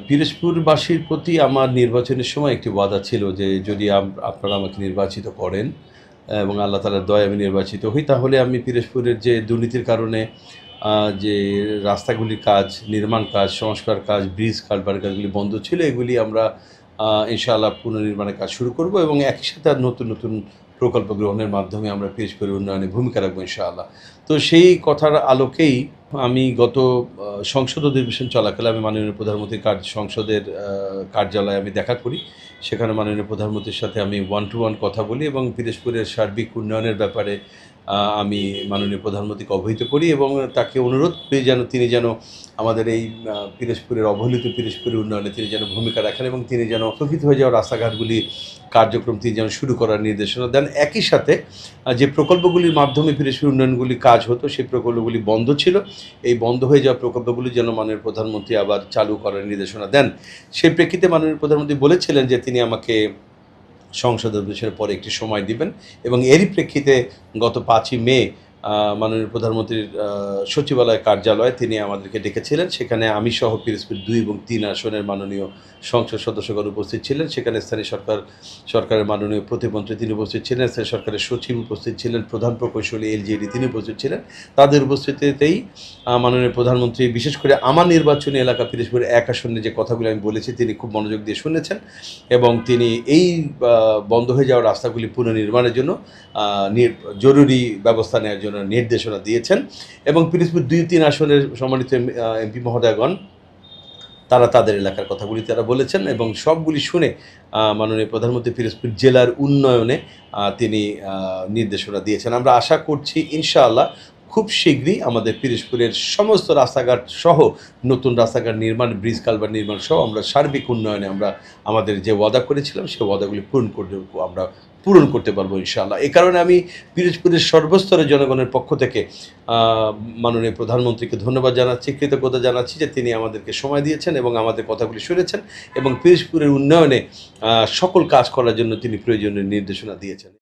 পিরোজপুরবাসীর প্রতি আমার নির্বাচনের সময় একটি ওয়াদা ছিল যে যদি আপনারা আমাকে নির্বাচিত করেন এবং আল্লাহ তাআলার দয়ায় আমি নির্বাচিত হই, তাহলে আমি পিরোজপুরের যে দুর্নীতির কারণে যে রাস্তাগুলির কাজ, নির্মাণ কাজ, সংস্কার কাজ, ব্রিজ কালভার্ট কাজগুলি বন্ধ ছিল, এগুলি আমরা ইনশাআল্লাহ পুনর্নির্মাণের কাজ শুরু করব এবং একই সাথে আর নতুন নতুন প্রকল্প গ্রহণের মাধ্যমে আমরা পিরোজপুরের উন্নয়নে ভূমিকা রাখবো ইনশাআল্লাহ। তো সেই কথার আলোকেই আমি গত সংসদ অধিবেশন চলাকালে আমি মাননীয় প্রধানমন্ত্রীর সংসদের কার্যালয়ে আমি দেখা করি। সেখানে মাননীয় প্রধানমন্ত্রীর সাথে আমি ওয়ান টু ওয়ান কথা বলি এবং পিরোজপুরের সার্বিক উন্নয়নের ব্যাপারে আমি মাননীয় প্রধানমন্ত্রীকে অবহিত করি এবং তাকে অনুরোধ করি তিনি যেন আমাদের এই পিরোজপুরের অবহেলিত পিরোজপুরের উন্নয়নে তিনি যেন ভূমিকা রাখেন এবং তিনি যেন স্থগিত হয়ে যাওয়া রাস্তাঘাটগুলি কার্যক্রম তিনি যেন শুরু করার নির্দেশনা দেন। একই সাথে যে প্রকল্পগুলির মাধ্যমে পিরোজপুর উন্নয়নগুলি কাজ হতো, সেই প্রকল্পগুলি বন্ধ ছিল। এই বন্ধ হয়ে যাওয়া প্রকল্পগুলি যেন মাননীয় প্রধানমন্ত্রী আবার চালু করার নির্দেশনা দেন। সেই প্রেক্ষিতে মাননীয় প্রধানমন্ত্রী বলেছিলেন যে তিনি আমাকে সংসদ অধিবেশনের পরে একটি সময় দিবেন এবং এরই প্রেক্ষিতে গত ৫ই মে মাননীয় প্রধানমন্ত্রীর সচিবালয় কার্যালয়ে তিনি আমাদেরকে ডেকেছিলেন। সেখানে আমি সহ পিরোজপুর ২ এবং ৩ আসনের মাননীয় সংসদ সদস্যগণ উপস্থিত ছিলেন। সেখানে স্থানীয় সরকারের মাননীয় প্রতিমন্ত্রী তিনি উপস্থিত ছিলেন, স্থানীয় সরকারের সচিব উপস্থিত ছিলেন, প্রধান প্রকৌশলী এলজিইডি তিনি উপস্থিত ছিলেন। তাদের উপস্থিতিতেই মাননীয় প্রধানমন্ত্রী বিশেষ করে আমার নির্বাচনী এলাকা পিরোজপুর ১ আসনে যে কথাগুলো আমি বলেছি তিনি খুব মনোযোগ দিয়ে শুনেছেন এবং তিনি এই বন্ধ হয়ে যাওয়া রাস্তাগুলি পুনর্নির্মাণের জন্য জরুরি ব্যবস্থা নেওয়ার জন্য নির্দেশনা দিয়েছেন এবং পিরোজপুর ২-৩ আসনের সম্মানিত এমপি মহোদয়গণ তারা তাদের এলাকার কথাগুলি তারা বলেছেন এবং সবগুলি শুনে মাননীয় প্রধানমন্ত্রী পিরোজপুর জেলার উন্নয়নে তিনি নির্দেশনা দিয়েছেন। আমরা আশা করছি ইনশাআল্লাহ খুব শীঘ্রই আমাদের পিরোজপুরের সমস্ত রাস্তাঘাট সহ নতুন রাস্তাঘাট নির্মাণ, ব্রিজ কালভার্ট নির্মাণ সহ আমরা সার্বিক উন্নয়নে আমরা আমাদের যে ওয়াদা করেছিলাম সেই ওয়াদাগুলি পূরণ করতে পারবো ইনশাআল্লাহ। এই কারণে আমি পিরোজপুরের সর্বস্তরের জনগণের পক্ষ থেকে মাননীয় প্রধানমন্ত্রীকে ধন্যবাদ জানাচ্ছি, কৃতজ্ঞতা জানাচ্ছি যে তিনি আমাদেরকে সময় দিয়েছেন এবং আমাদের কথাগুলি শুনেছেন এবং পিরোজপুরের উন্নয়নে সকল কাজ করার জন্য তিনি প্রয়োজনীয় নির্দেশনা দিয়েছেন।